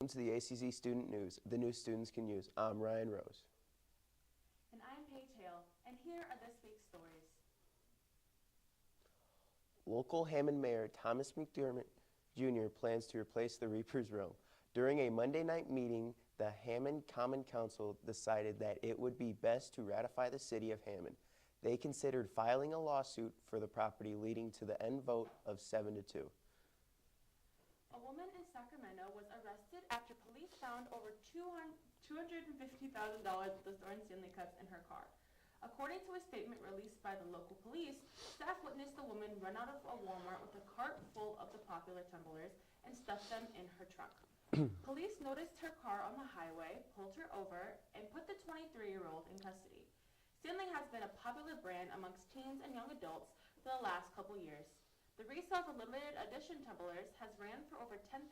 To the ACC Student News, the news students can use. I'm Ryan Rose. And I'm Paige Hale, and here are this week's stories. Local Hammond Mayor Thomas McDermott Jr. plans to replace the Reaper's Row. During a Monday night meeting, the Hammond Common Council decided that it would be best to ratify the city of Hammond. They considered filing a lawsuit for the property, leading to the end vote of 7-2. A woman in Sacramento was arrested after police found over $250,000 worth of stolen Stanley Cups in her car. According to a statement released by the local police, staff witnessed the woman run out of a Walmart with a cart full of the popular tumblers and stuff them in her trunk. Police noticed her car on the highway, pulled her over, and put the 23-year-old in custody. Stanley has been a popular brand amongst teens and young adults for the last couple years. The resale for limited edition tumblers has ran for over $10,000.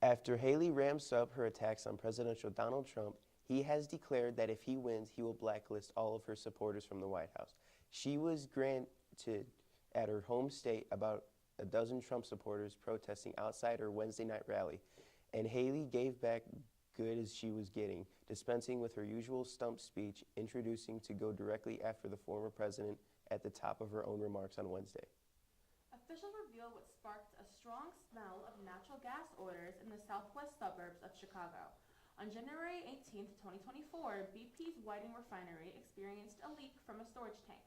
After Haley ramps up her attacks on presidential Donald Trump, he has declared that if he wins, he will blacklist all of her supporters from the White House. She was granted at her home state about a dozen Trump supporters protesting outside her Wednesday night rally, and Haley gave back good as she was getting, dispensing with her usual stump speech, introducing to go directly after the former president at the top of her own remarks on Wednesday. Officials reveal what sparked a strong smell of natural gas odors in the southwest suburbs of Chicago. On January 18, 2024, BP's Whiting refinery experienced a leak from a storage tank.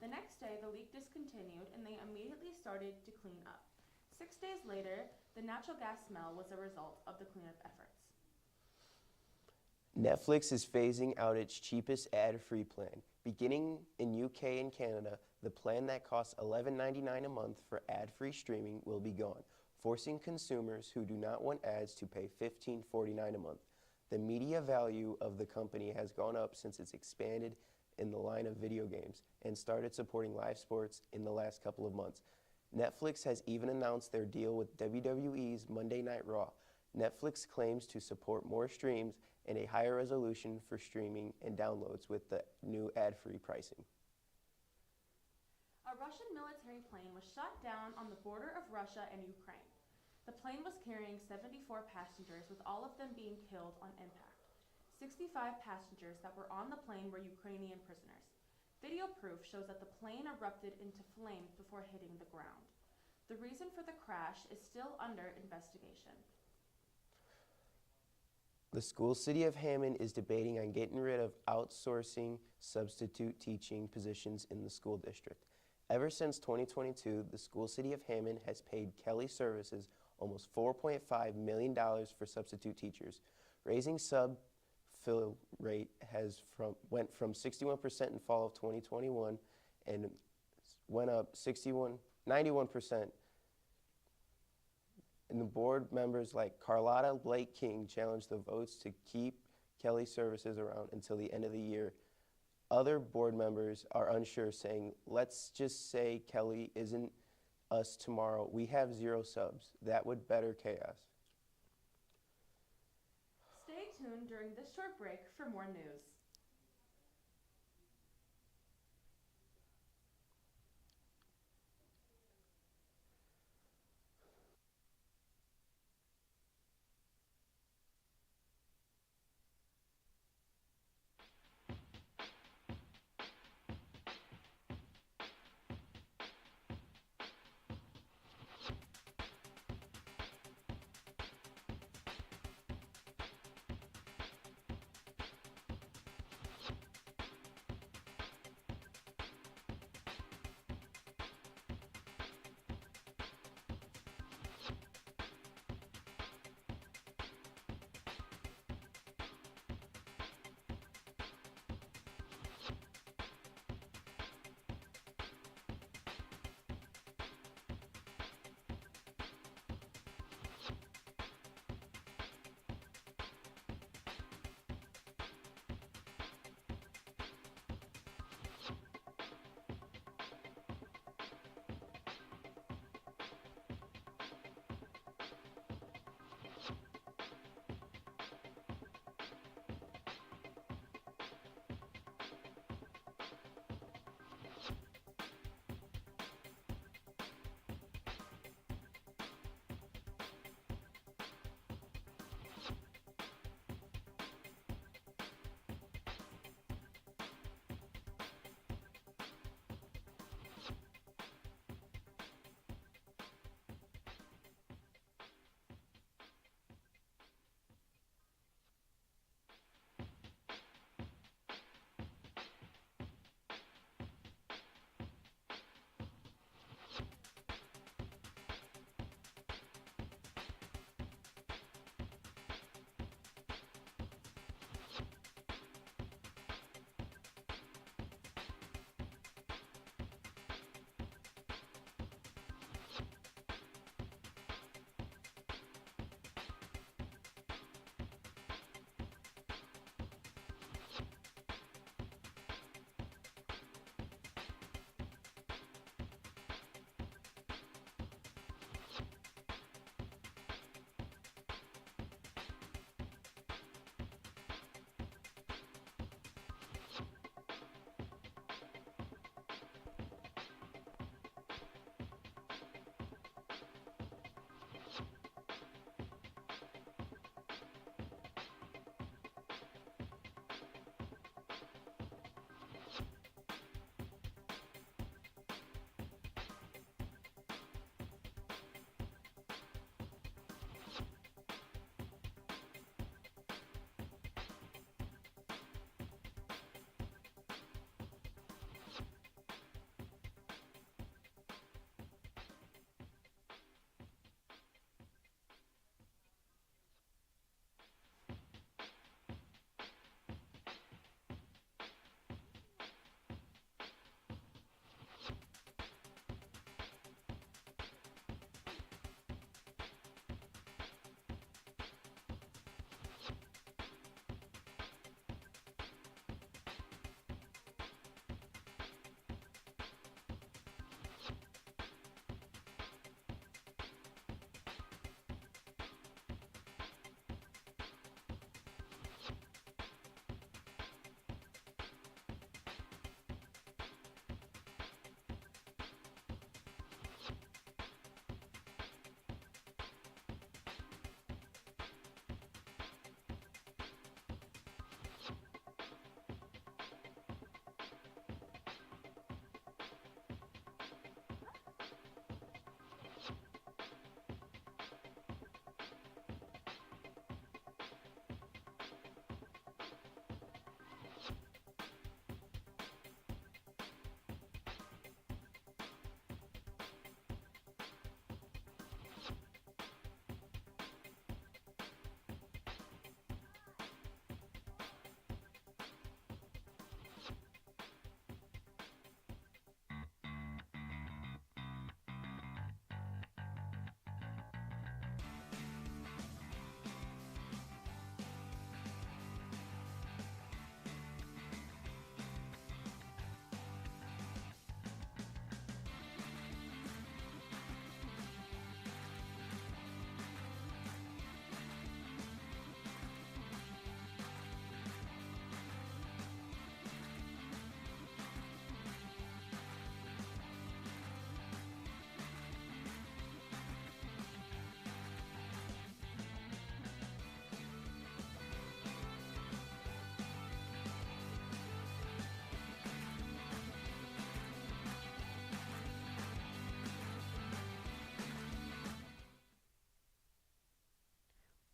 The next day, the leak discontinued and they immediately started to clean up. 6 days later, the natural gas smell was a result of the cleanup efforts. Netflix is phasing out its cheapest ad-free plan. Beginning in UK and Canada, the plan that costs $11.99 a month for ad-free streaming will be gone, forcing consumers who do not want ads to pay $15.49 a month. The media value of the company has gone up since it's expanded in the line of video games and started supporting live sports in the last couple of months. Netflix has even announced their deal with WWE's Monday Night Raw. Netflix claims to support more streams and a higher resolution for streaming and downloads with the new ad-free pricing. A Russian military plane was shot down on the border of Russia and Ukraine. The plane was carrying 74 passengers, with all of them being killed on impact. 65 passengers that were on the plane were Ukrainian prisoners. Video proof shows that the plane erupted into flames before hitting the ground. The reason for the crash is still under investigation. The school city of Hammond is debating on getting rid of outsourcing substitute teaching positions in the school district. Ever since 2022, the school city of Hammond has paid Kelly Services almost $4.5 million for substitute teachers. Raising sub-fill rate went from 61% in fall of 2021 and went up 91%. And the board members like Carlotta Blake King challenged the votes to keep Kelly Services around until the end of the year. Other board members are unsure, saying, let's just say Kelly isn't us tomorrow. We have 0 subs. That would better chaos. Stay tuned during this short break for more news.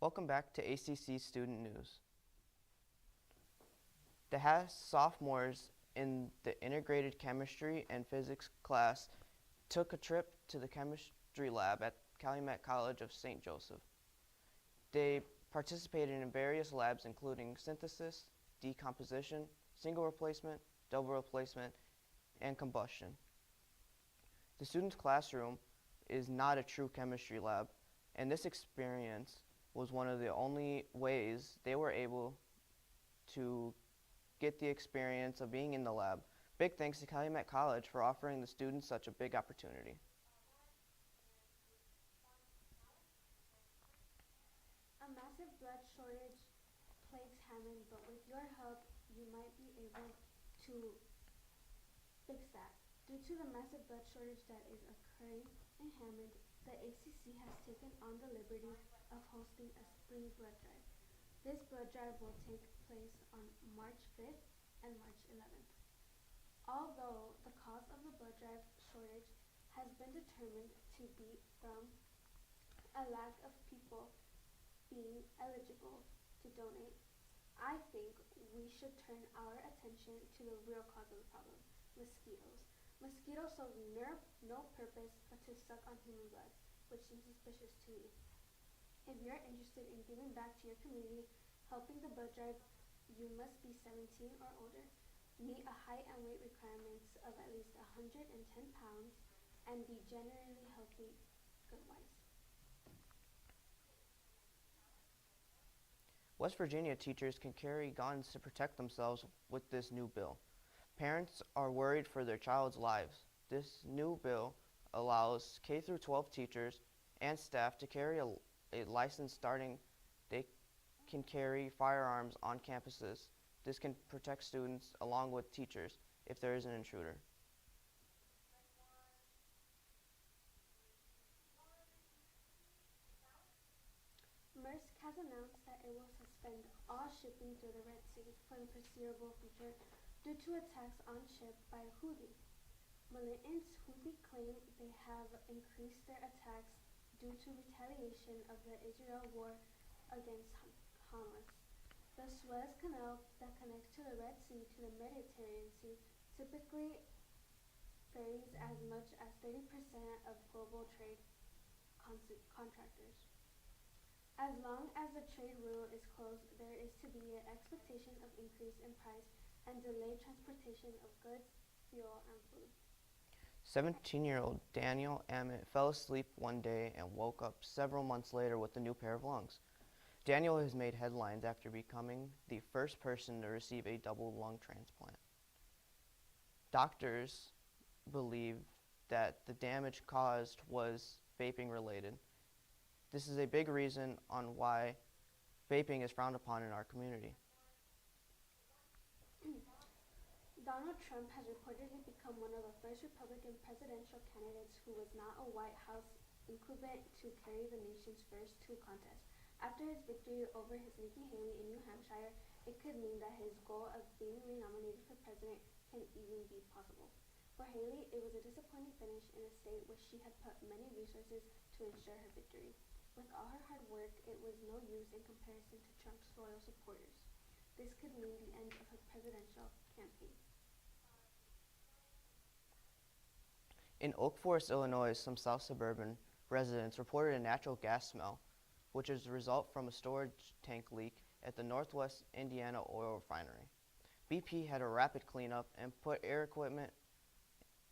Welcome back to ACC Student News. The Haas sophomores in the integrated chemistry and physics class took a trip to the chemistry lab at Calumet College of St. Joseph. They participated in various labs including synthesis, decomposition, single replacement, double replacement, and combustion. The students' classroom is not a true chemistry lab, and this experience was one of the only ways they were able to get the experience of being in the lab. Big thanks to Calumet College for offering the students such a big opportunity. A massive blood shortage plagues Hammond, but with your help, you might be able to fix that. Due to the massive blood shortage that is occurring in Hammond, the ACC has taken on the liberty of hosting a spring blood drive. This blood drive will take place on March 5th and March 11th. Although the cause of the blood drive shortage has been determined to be from a lack of people being eligible to donate, I think we should turn our attention to the real cause of the problem: mosquitoes. Mosquitoes serve no purpose but to suck on human blood, which seems suspicious to me. If you're interested in giving back to your community, helping the blood drive, you must be 17 or older, meet a height and weight requirements of at least 110 pounds, and be generally healthy, good-wise. West Virginia teachers can carry guns to protect themselves with this new bill. Parents are worried for their child's lives. This new bill allows K through 12 teachers and staff to carry a license starting they can carry firearms on campuses. This can protect students along with teachers if there is an intruder. Maersk has announced that it will suspend all shipping through the Red Sea for the foreseeable future due to attacks on ship by Houthi. Militants Houthi claim they have increased their attacks due to retaliation of the Israel war against Hamas. The Suez Canal that connects to the Red Sea to the Mediterranean Sea typically ferries as much as 30% of global trade contractors. As long as the trade route is closed, there is to be an expectation of increase in price and delayed transportation of goods, fuel, and food. 17-year-old Daniel Ammett fell asleep one day and woke up several months later with a new pair of lungs. Daniel has made headlines after becoming the first person to receive a double lung transplant. Doctors believe that the damage caused was vaping related. This is a big reason on why vaping is frowned upon in our community. Donald Trump has reportedly become one of the first Republican presidential candidates who was not a White House incumbent to carry the nation's first two contests. After his victory over his Nikki Haley in New Hampshire, it could mean that his goal of being renominated for president can even be possible. For Haley, it was a disappointing finish in a state where she had put many resources to ensure her victory. With all her hard work, it was no use in comparison to Trump's loyal supporters. This could mean the end of her presidential campaign. In Oak Forest, Illinois, some South suburban residents reported a natural gas smell, which is a result from a storage tank leak at the Northwest Indiana oil refinery. BP had a rapid cleanup and put air equipment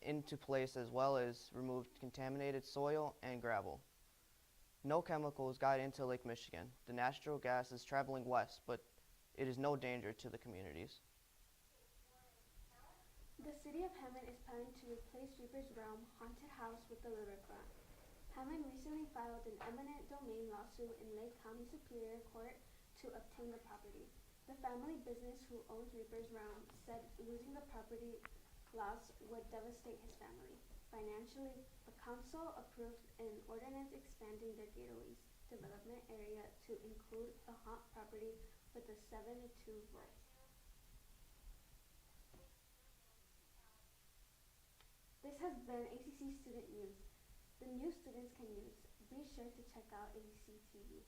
into place as well as removed contaminated soil and gravel. No chemicals got into Lake Michigan. The natural gas is traveling west, but it is no danger to the communities. The city of Hammond is planning to replace Reaper's Realm haunted house with the riverfront. Hammond recently filed an eminent domain lawsuit in Lake County Superior Court to obtain the property. The family business who owns Reaper's Realm said losing the property loss would devastate his family. Financially, the council approved an ordinance expanding their Gateways development area to include the haunt property with a 7-2 vote. This has been ACC Student News, the news students can use. Be sure to check out ACC TV.